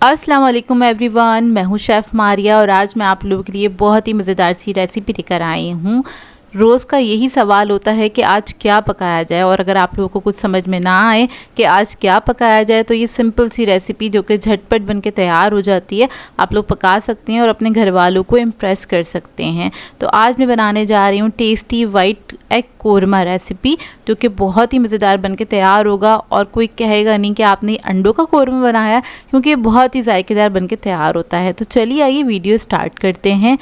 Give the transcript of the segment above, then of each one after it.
अस्सलाम वालेकुम एवरीवन, मैं हूँ शेफ़ मारिया और आज मैं आप लोगों के लिए बहुत ही मज़ेदार सी रेसिपी लेकर आई हूँ। रोज़ का यही सवाल होता है कि आज क्या पकाया जाए, और अगर आप लोगों को कुछ समझ में ना आए कि आज क्या पकाया जाए तो ये सिंपल सी रेसिपी जो कि झटपट बन के तैयार हो जाती है, आप लोग पका सकते हैं और अपने घर वालों को इम्प्रेस कर सकते हैं। तो आज मैं बनाने जा रही हूँ tasty white egg korma recipe, जो कि बहुत ही मज़ेदार बन के तैयार होगा और कोई कहेगा नहीं कि आपने अंडों का कोरमा बनाया, क्योंकि ये बहुत ही जायकेदार बन के तैयार होता है। तो चलिए आइए वीडियो स्टार्ट करते हैं।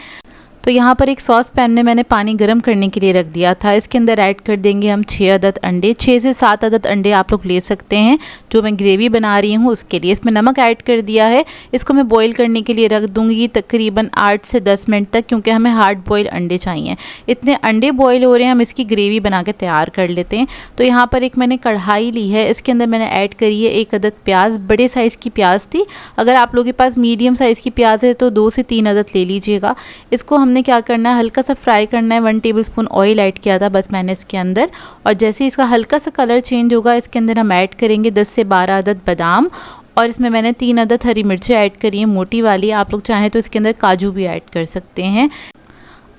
तो यहाँ पर एक सॉस पैन में मैंने पानी गर्म करने के लिए रख दिया था। इसके अंदर ऐड कर देंगे हम 6 अदद अंडे। 6 से 7 अदद अंडे आप लोग ले सकते हैं, जो मैं ग्रेवी बना रही हूँ उसके लिए। इसमें नमक ऐड कर दिया है। इसको मैं बॉईल करने के लिए रख दूँगी तकरीबन 8 से 10 मिनट तक, क्योंकि हमें हार्ड बॉयल अंडे चाहिए। इतने अंडे बॉयल हो रहे हैं, हम इसकी ग्रेवी बना के तैयार कर लेते हैं। तो यहाँ पर एक मैंने कढ़ाई ली है, इसके अंदर मैंने ऐड करी है 1 अदद प्याज। बड़े साइज़ की प्याज थी, अगर आप लोगों के पास मीडियम साइज़ की प्याज है तो 2 से 3 अदद ले लीजिएगा। इसको हमने क्या करना है, हल्का सा फ्राई करना है। 1 टेबलस्पून ऑयल ऐड किया था बस मैंने इसके अंदर, और जैसे ही इसका हल्का सा कलर चेंज होगा, इसके अंदर हम ऐड करेंगे 10 से 12 अदद बादाम, और इसमें मैंने 3 अदद हरी मिर्चें ऐड करी हैं मोटी वाली। आप लोग चाहें तो इसके अंदर काजू भी ऐड कर सकते हैं।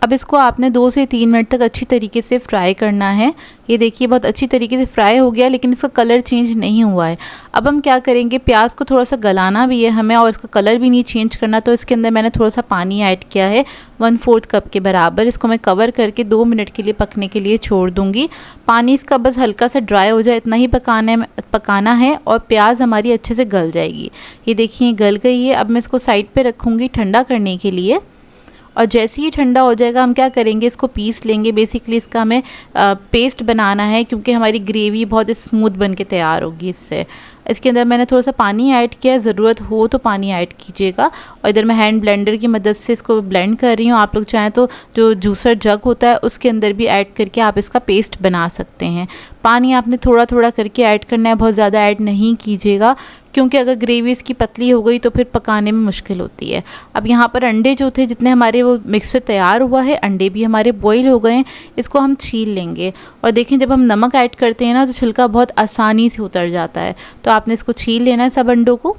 अब इसको आपने 2 से 3 मिनट तक अच्छी तरीके से फ्राई करना है। ये देखिए बहुत अच्छी तरीके से फ्राई हो गया, लेकिन इसका कलर चेंज नहीं हुआ है। अब हम क्या करेंगे, प्याज को थोड़ा सा गलाना भी है हमें, और इसका कलर भी नहीं चेंज करना। तो इसके अंदर मैंने थोड़ा सा पानी ऐड किया है 1/4 कप के बराबर। इसको मैं कवर करके 2 मिनट के लिए पकने के लिए छोड़ दूँगी। पानी इसका बस हल्का सा ड्राई हो जाए, इतना ही पकाना है, और प्याज हमारी अच्छे से गल जाएगी। ये देखिए गल गई है। अब मैं इसको साइड पर रखूँगी ठंडा करने के लिए, और जैसे ही ठंडा हो जाएगा हम क्या करेंगे, इसको पीस लेंगे। बेसिकली इसका हमें पेस्ट बनाना है, क्योंकि हमारी ग्रेवी बहुत स्मूथ बन के तैयार होगी इससे। इसके अंदर मैंने थोड़ा सा पानी ऐड किया, ज़रूरत हो तो पानी ऐड कीजिएगा। और इधर मैं हैंड ब्लेंडर की मदद से इसको ब्लेंड कर रही हूँ। आप लोग चाहें तो जो जूसर जग होता है उसके अंदर भी ऐड करके आप इसका पेस्ट बना सकते हैं। पानी आपने थोड़ा थोड़ा करके ऐड करना है, बहुत ज़्यादा ऐड नहीं कीजिएगा, क्योंकि अगर ग्रेवी इसकी पतली हो गई तो फिर पकाने में मुश्किल होती है। अब यहाँ पर अंडे जो थे, जितने हमारे वो मिक्सचर तैयार हुआ है, अंडे भी हमारे बॉईल हो गए हैं। इसको हम छील लेंगे, और देखें जब हम नमक ऐड करते हैं ना, तो छिलका बहुत आसानी से उतर जाता है। तो आपने इसको छील लेना है सब अंडों को।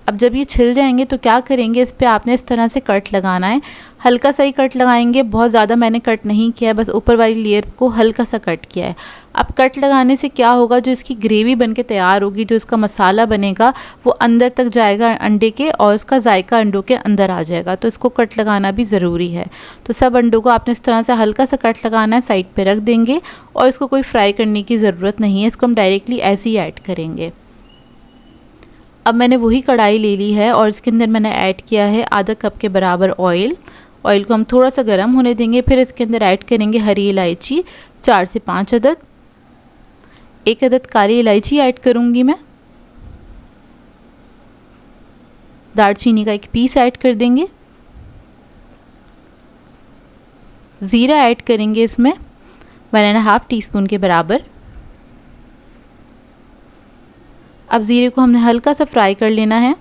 अब जब ये छिल जाएंगे तो क्या करेंगे, इस पे आपने इस तरह से कट लगाना है। हल्का सा ही कट लगाएंगे, बहुत ज़्यादा मैंने कट नहीं किया है, बस ऊपर वाली लेयर को हल्का सा कट किया है। अब कट लगाने से क्या होगा, जो इसकी ग्रेवी बन के तैयार होगी, जो इसका मसाला बनेगा वो अंदर तक जाएगा अंडे के, और इसका जायका अंडों के अंदर आ जाएगा। तो इसको कट लगाना भी ज़रूरी है। तो सब अंडों को आपने इस तरह से हल्का सा कट लगाना है, साइड पर रख देंगे, और इसको कोई फ्राई करने की ज़रूरत नहीं है। इसको हम डायरेक्टली ऐसे ही ऐड करेंगे। अब मैंने वही कढ़ाई ले ली है, और इसके अंदर मैंने ऐड किया है आधा कप के बराबर ऑयल। ऑयल को हम थोड़ा सा गर्म होने देंगे। फिर इसके अंदर ऐड करेंगे हरी इलायची 4 से 5 अदद। 1 अदद काली इलायची ऐड करूँगी मैं। दालचीनी का 1 पीस ऐड कर देंगे। ज़ीरा ऐड करेंगे इसमें 1.5 टीस्पून के बराबर। अब ज़ीरे को हमने हल्का सा फ्राई कर लेना है।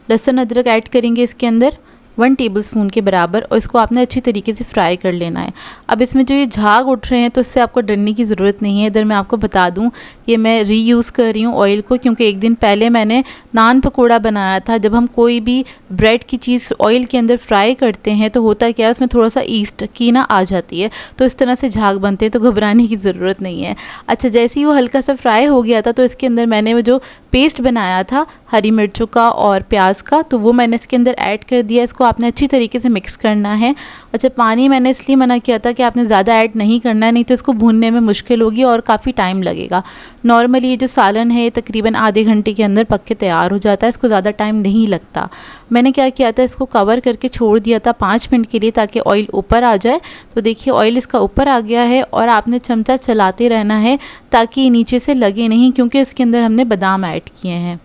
लहसुन अदरक ऐड करेंगे इसके अंदर 1 टेबलस्पून के बराबर, और इसको आपने अच्छी तरीके से फ्राई कर लेना है। अब इसमें जो ये झाग उठ रहे हैं, तो इससे आपको डरने की ज़रूरत नहीं है। इधर मैं आपको बता दूं, ये मैं रीयूज़ कर रही हूँ ऑयल को, क्योंकि एक दिन पहले मैंने नान पकौड़ा बनाया था। जब हम कोई भी ब्रेड की चीज़ ऑयल के अंदर फ्राई करते हैं तो होता क्या है, उसमें थोड़ा सा ईस्ट की ना आ जाती है, तो इस तरह से झाग बनते हैं, तो घबराने की ज़रूरत नहीं है। अच्छा, जैसे ही वो हल्का सा फ्राई हो गया था, तो इसके अंदर मैंने वो जो पेस्ट बनाया था हरी मिर्चों का और प्याज का, तो वो मैंने इसके अंदर ऐड कर दिया। इसको आपने अच्छी तरीके से मिक्स करना है। अच्छा, पानी मैंने इसलिए मना किया था कि आपने ज़्यादा ऐड नहीं करना है, नहीं तो इसको भूनने में मुश्किल होगी और काफ़ी टाइम लगेगा। नॉर्मली ये जो सालन है तकरीबन आधे घंटे के अंदर पक के तैयार हो जाता है, इसको ज़्यादा टाइम नहीं लगता। मैंने क्या किया था, इसको कवर करके छोड़ दिया था 5 मिनट के लिए, ताकि ऑयल ऊपर आ जाए। तो देखिए ऑयल इसका ऊपर आ गया है, और आपने चमचा चलाते रहना है ताकि ये नीचे से लगे नहीं, क्योंकि इसके अंदर हमने बादाम ऐड किए हैं।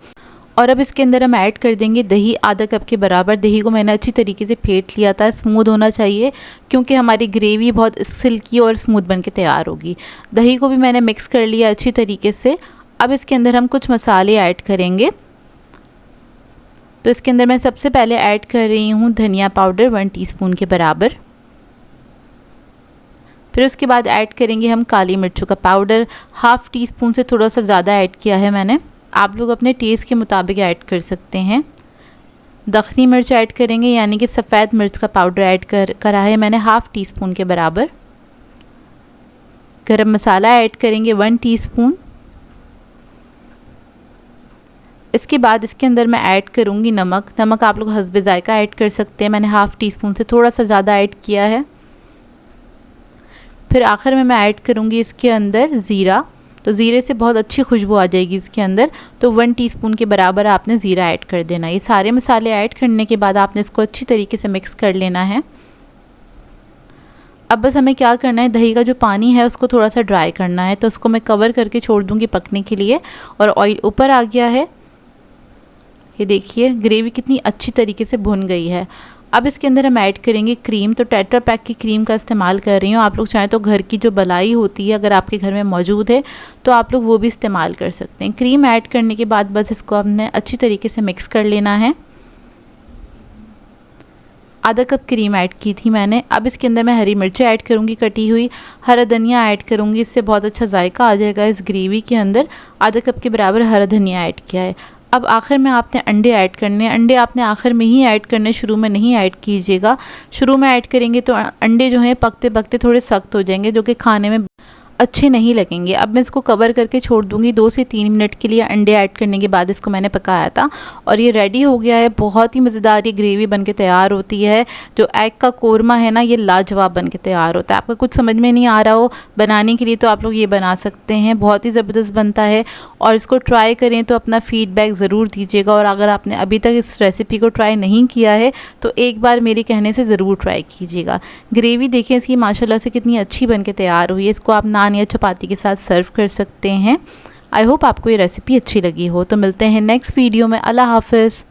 और अब इसके अंदर हम ऐड कर देंगे दही आधा कप के बराबर। दही को मैंने अच्छी तरीके से फेंट लिया था, स्मूथ होना चाहिए, क्योंकि हमारी ग्रेवी बहुत सिल्की और स्मूथ बन के तैयार होगी। दही को भी मैंने मिक्स कर लिया अच्छी तरीके से। अब इसके अंदर हम कुछ मसाले ऐड करेंगे। तो इसके अंदर मैं सबसे पहले ऐड कर रही हूँ धनिया पाउडर 1 टीस्पून के बराबर, फिर उसके बाद ऐड करेंगे हम काली मिर्चों का पाउडर। हाफ़ टी स्पून से थोड़ा सा ज़्यादा ऐड किया है मैंने, आप लोग अपने टेस्ट के मुताबिक ऐड कर सकते हैं। दखनी मिर्च ऐड करेंगे, यानी कि सफ़ेद मिर्च का पाउडर ऐड करा है मैंने हाफ़ टी स्पून के बराबर। गरम मसाला ऐड करेंगे 1 टीस्पून। इसके बाद इसके अंदर मैं ऐड करूँगी नमक। नमक आप लोग हस्बे ज़ायका ऐड कर सकते हैं, मैंने हाफ़ टी स्पून से थोड़ा सा ज़्यादा ऐड किया है। फिर आखिर में मैं ऐड करूँगी इसके अंदर ज़ीरा, तो ज़ीरे से बहुत अच्छी खुशबू आ जाएगी इसके अंदर, तो 1 टीस्पून के बराबर आपने ज़ीरा ऐड कर देना। ये सारे मसाले ऐड करने के बाद आपने इसको अच्छी तरीके से मिक्स कर लेना है। अब बस हमें क्या करना है, दही का जो पानी है उसको थोड़ा सा ड्राई करना है, तो उसको मैं कवर करके छोड़ दूँगी पकने के लिए। और ऑयल ऊपर आ गया है, ये देखिए ग्रेवी कितनी अच्छी तरीके से भुन गई है। अब इसके अंदर हम ऐड करेंगे क्रीम, तो टेट्रा पैक की क्रीम का इस्तेमाल कर रही हूँ। आप लोग चाहें तो घर की जो मलाई होती है अगर आपके घर में मौजूद है तो आप लोग वो भी इस्तेमाल कर सकते हैं। क्रीम ऐड करने के बाद बस इसको हमने अच्छी तरीके से मिक्स कर लेना है। आधा कप क्रीम ऐड की थी मैंने। अब इसके अंदर मैं हरी मिर्चें ऐड करूँगी कटी हुई, हरा धनिया ऐड करूँगी, इससे बहुत अच्छा जायका आ जाएगा इस ग्रेवी के अंदर। आधा कप के बराबर हरा धनिया ऐड किया है। अब आखिर में आपने अंडे ऐड करने हैं। अंडे आपने आखिर में ही ऐड करने, शुरू में नहीं ऐड कीजिएगा। शुरू में ऐड करेंगे तो अंडे जो हैं पकते पकते थोड़े सख्त हो जाएंगे, जो कि खाने में अच्छे नहीं लगेंगे। अब मैं इसको कवर करके छोड़ दूंगी 2 से 3 मिनट के लिए। अंडे ऐड करने के बाद इसको मैंने पकाया था और ये रेडी हो गया है। बहुत ही मज़ेदार ये ग्रेवी बनके तैयार होती है। जो एग का कोरमा है ना, ये लाजवाब बनके तैयार होता है। आपको कुछ समझ में नहीं आ रहा हो बनाने के लिए तो आप लोग ये बना सकते हैं, बहुत ही ज़बरदस्त बनता है। और इसको ट्राई करें तो अपना फ़ीडबैक ज़रूर दीजिएगा। और अगर आपने अभी तक इस रेसिपी को ट्राई नहीं किया है तो एक बार मेरे कहने से ज़रूर ट्राई कीजिएगा। ग्रेवी देखें इसकी माशाल्लाह से कितनी अच्छी बनके तैयार हुई है। इसको आप नान या चपाती के साथ सर्व कर सकते हैं। आई होप आपको ये रेसिपी अच्छी लगी हो। तो मिलते हैं नेक्स्ट वीडियो में। अल्लाह हाफ़िज़।